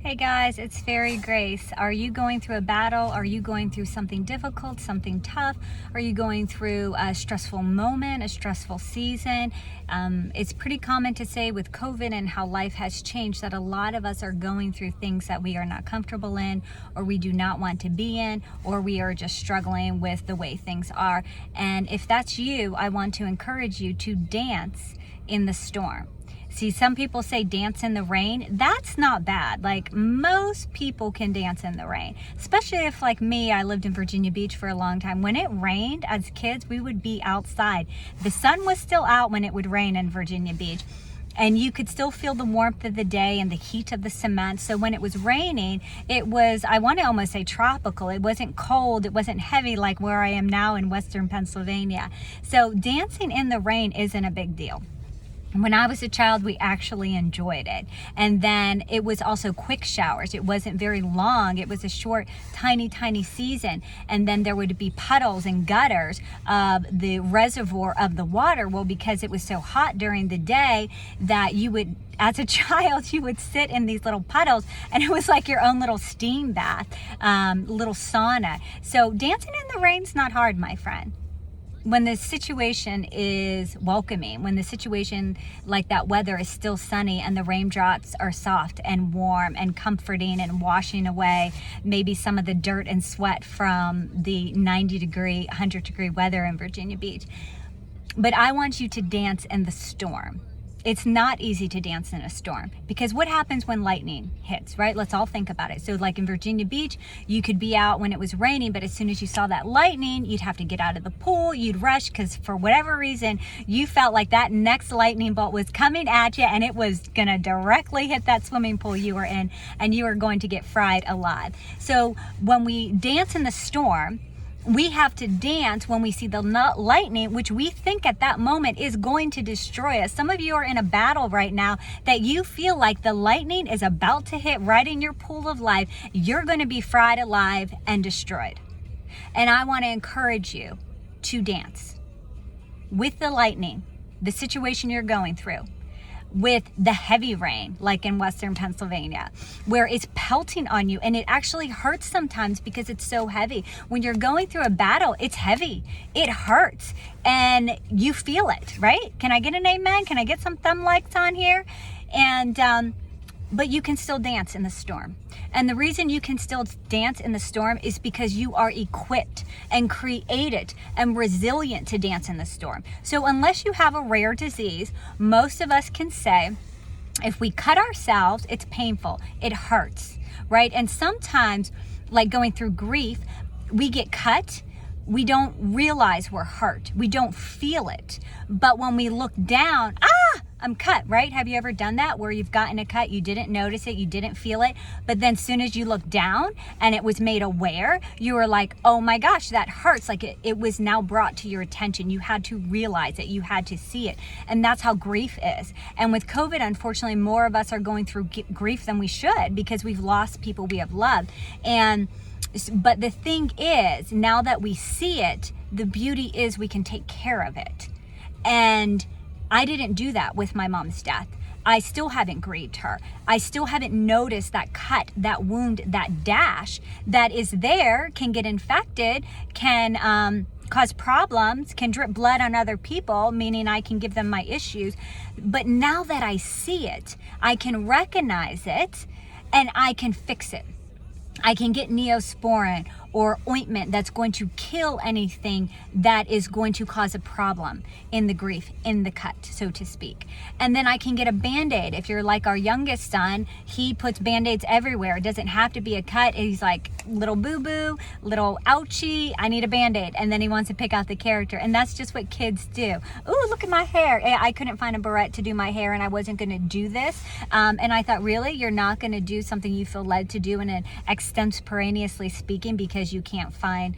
Hey guys, it's Fairy Grace. Are you going through a battle? Are you going through something difficult, something tough? Are you going through a stressful moment, a stressful season? It's pretty common to say with COVID and how life has changed that a lot of us are going through things that we are not comfortable in, or we do not want to be in, or we are just struggling with the way things are. And if that's you, I want to encourage you to dance in the storm. See, some people say dance in the rain. That's not bad. Like, most people can dance in the rain, especially if, like me, I lived in Virginia Beach for a long time. When it rained as kids, we would be outside. The sun was still out when it would rain in Virginia Beach, and you could still feel the warmth of the day and the heat of the cement. So when it was raining, it was, I want to almost say tropical. It wasn't cold. It wasn't heavy like where I am now in Western Pennsylvania. So dancing in the rain isn't a big deal. When I was a child, we actually enjoyed it. And then it was also quick showers. It wasn't very long. It was a short, tiny season. And then there would be puddles and gutters of the reservoir of the water. Well, because it was so hot during the day that you would, as a child, you would sit in these little puddles, and it was like your own little steam bath, little sauna. So dancing in the rain's not hard, my friend. When the situation is welcoming, when the situation like that weather is still sunny and the raindrops are soft and warm and comforting and washing away maybe some of the dirt and sweat from the 90-degree, 100-degree weather in Virginia Beach. But I want you to dance in the storm. It's not easy to dance in a storm, because what happens when lightning hits, right? Let's all think about it. So like in Virginia Beach, you could be out when it was raining, but as soon as you saw that lightning, you'd have to get out of the pool, you'd rush, because for whatever reason, you felt like that next lightning bolt was coming at you and it was gonna directly hit that swimming pool you were in, and you were going to get fried alive. So when we dance in the storm, we have to dance when we see the lightning, which we think at that moment is going to destroy us. Some of you are in a battle right now that you feel like the lightning is about to hit right in your pool of life. You're going to be fried alive and destroyed. And I want to encourage you to dance with the lightning, the situation you're going through, with the heavy rain, like in Western Pennsylvania, where it's pelting on you and it actually hurts sometimes because it's so heavy. When you're going through a battle, it's heavy, it hurts, and you feel it, right? Can I get an amen? Can I get some thumb likes on here? And but you can still dance in the storm. And the reason you can still dance in the storm is because you are equipped and created and resilient to dance in the storm. So unless you have a rare disease, most of us can say, if we cut ourselves, it's painful, it hurts, right? And sometimes, like going through grief, we get cut, we don't realize we're hurt, we don't feel it. But when we look down, I'm cut, right? Have you ever done that, where you've gotten a cut, you didn't notice it, you didn't feel it, but then as soon as you look down and it was made aware, you were like, oh my gosh, that hurts. Like it was now brought to your attention. You had to realize it, you had to see it. And that's how grief is. And with COVID, unfortunately, more of us are going through grief than we should, because we've lost people we have loved. But the thing is, now that we see it, the beauty is we can take care of it. And I didn't do that with my mom's death. I still haven't grieved her. I still haven't noticed that cut, that wound, that dash that is there, can get infected, can cause problems, can drip blood on other people, meaning I can give them my issues. But now that I see it, I can recognize it and I can fix it. I can get Neosporin or ointment that's going to kill anything that is going to cause a problem in the grief, in the cut, so to speak. And then I can get a Band-Aid. If you're like our youngest son, he puts Band-Aids everywhere. It doesn't have to be a cut. He's like, little boo-boo, little ouchie, I need a Band-Aid. And then he wants to pick out the character. And that's just what kids do. Ooh, look at my hair. I couldn't find a barrette to do my hair, and I wasn't going to do this. And I thought, really? You're not going to do something you feel led to do in an extemporaneously speaking because you can't find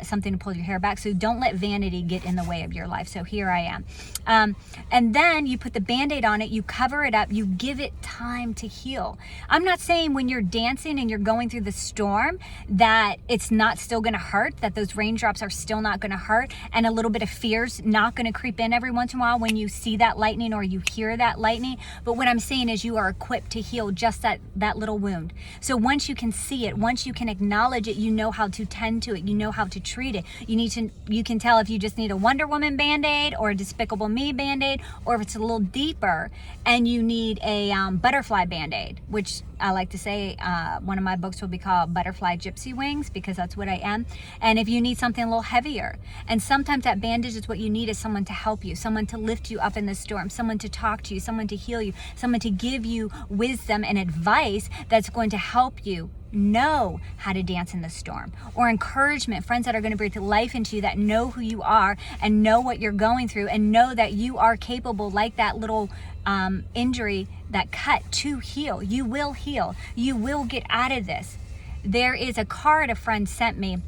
something to pull your hair back. So don't let vanity get in the way of your life. So here I am. And then you put the Band-Aid on it, you cover it up, you give it time to heal. I'm not saying when you're dancing and you're going through the storm that it's not still gonna hurt, that those raindrops are still not gonna hurt, and a little bit of fear's not gonna creep in every once in a while when you see that lightning or you hear that lightning. But what I'm saying is you are equipped to heal just that little wound. So once you can see it, once you can acknowledge it, you know how to tend to it, you know how to treat it. You can tell if you just need a Wonder Woman Band-Aid or a Despicable Me Band-Aid, or if it's a little deeper and you need a butterfly Band-Aid, which I like to say one of my books will be called Butterfly Gypsy Wings, because that's what I am. And if you need something a little heavier, and sometimes that bandage is what you need, is someone to help you, someone to lift you up in the storm, someone to talk to you, someone to heal you, someone to give you wisdom and advice that's going to help you know how to dance in the storm, or encouragement, friends that are going to breathe life into you, that know who you are and know what you're going through and know that you are capable, like that little injury, that cut, to heal. You will heal. You will get out of this. There is a card a friend sent me.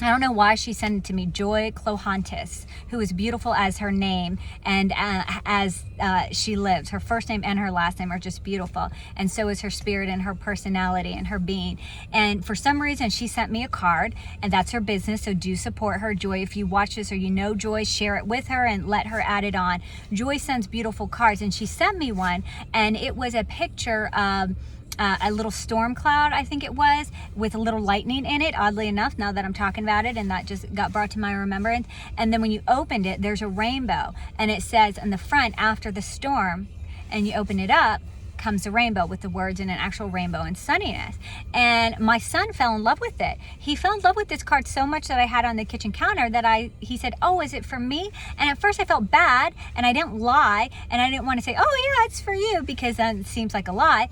I don't know why she sent it to me. Joy Clohantis, who is beautiful as her name and as she lives. Her first name and her last name are just beautiful. And so is her spirit and her personality and her being. And for some reason, she sent me a card, and that's her business. So do support her. Joy, if you watch this or you know Joy, share it with her and let her add it on. Joy sends beautiful cards, and she sent me one, and it was a picture of a little storm cloud, I think it was, with a little lightning in it, oddly enough, now that I'm talking about it, and that just got brought to my remembrance. And then when you opened it, there's a rainbow, and it says on the front, after the storm, and you open it up, comes the rainbow, with the words in an actual rainbow and sunniness. And my son fell in love with it. He fell in love with this card so much that I had on the kitchen counter that he said, "Oh, is it for me?" And at first I felt bad, and I didn't lie, and I didn't want to say, "Oh yeah, it's for you," because then it seems like a lie.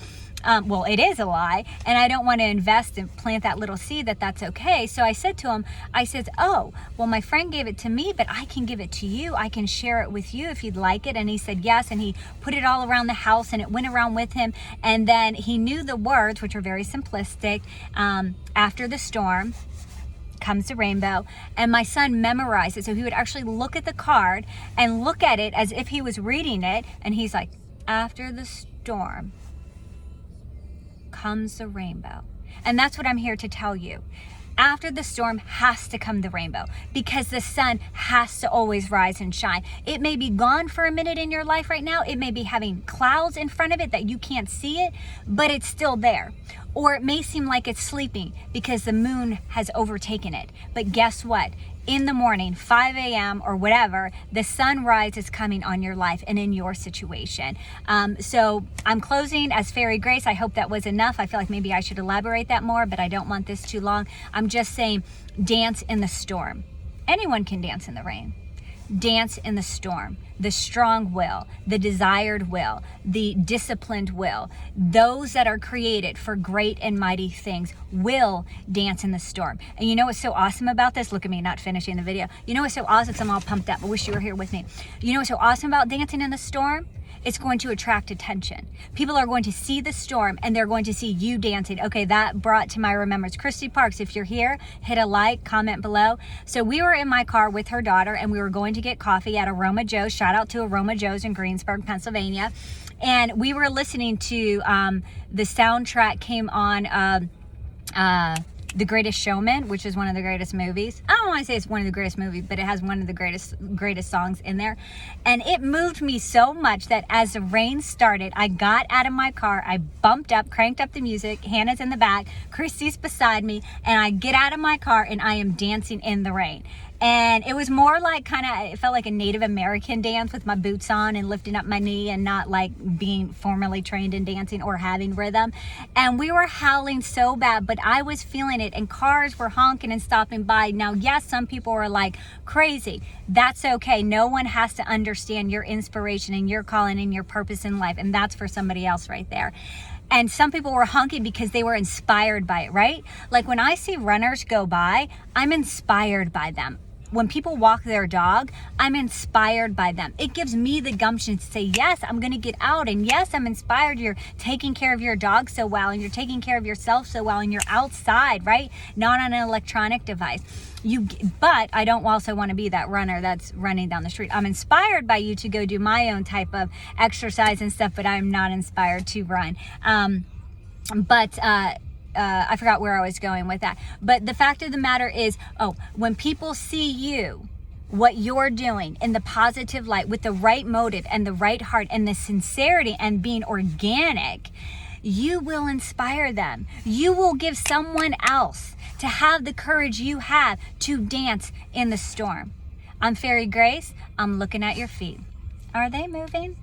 Well, it is a lie, and I don't want to invest and plant that little seed that that's okay. So I said to him, I said, "Oh, well, my friend gave it to me, but I can give it to you. I can share it with you if you'd like it." And he said yes, and he put it all around the house, and it went around with him. And then he knew the words, which are very simplistic. After the storm comes the rainbow, and my son memorized it. So he would actually look at the card and look at it as if he was reading it, and he's like, "After the storm comes the rainbow." And that's what I'm here to tell you. After the storm has to come the rainbow, because the sun has to always rise and shine. It may be gone for a minute in your life right now. It may be having clouds in front of it that you can't see it, but it's still there. Or it may seem like it's sleeping because the moon has overtaken it. But guess what? In the morning, 5 a.m. or whatever, the sunrise is coming on your life and in your situation. So I'm closing as Fairy Grace. I hope that was enough. I feel like maybe I should elaborate that more, but I don't want this too long. I'm just saying, dance in the storm. Anyone can dance in the rain. Dance in the storm. The strong will, the desired will, the disciplined will, those that are created for great and mighty things will dance in the storm. And you know what's so awesome about this? Look at me not finishing the video. You know what's so awesome? 'Cause I'm all pumped up. I wish you were here with me. You know what's so awesome about dancing in the storm? It's going to attract attention. People are going to see the storm, and they're going to see you dancing. Okay, that brought to my remembrance. Christy Parks, if you're here, hit a like, comment below. So we were in my car with her daughter, and we were going to get coffee at Aroma Joe's. Shout out to Aroma Joe's in Greensburg, Pennsylvania. And we were listening to the soundtrack came on The Greatest Showman, which is one of the greatest movies. I don't want to say it's one of the greatest movies, but it has one of the greatest songs in there. And it moved me so much that as the rain started, I got out of my car, I bumped up, cranked up the music, Hannah's in the back, Christy's beside me, and I get out of my car and I am dancing in the rain. And it was more like it felt like a Native American dance with my boots on and lifting up my knee, and not like being formally trained in dancing or having rhythm. And we were howling so bad, but I was feeling it, and cars were honking and stopping by. Now, yes, some people were like crazy. That's okay. No one has to understand your inspiration and your calling and your purpose in life. And that's for somebody else right there. And some people were honking because they were inspired by it, right? Like when I see runners go by, I'm inspired by them. when people walk their dog, I'm inspired by them. It gives me the gumption to say, yes, I'm going to get out. And yes, I'm inspired. You're taking care of your dog so well, and you're taking care of yourself so well, and you're outside, right? Not on an electronic device. But I don't also want to be that runner that's running down the street. I'm inspired by you to go do my own type of exercise and stuff, but I'm not inspired to run. I forgot where I was going with that. But the fact of the matter is, when people see you, what you're doing in the positive light with the right motive and the right heart and the sincerity and being organic, you will inspire them. You will give someone else to have the courage you have to dance in the storm. I'm Faerie Grace. I'm looking at your feet. Are they moving?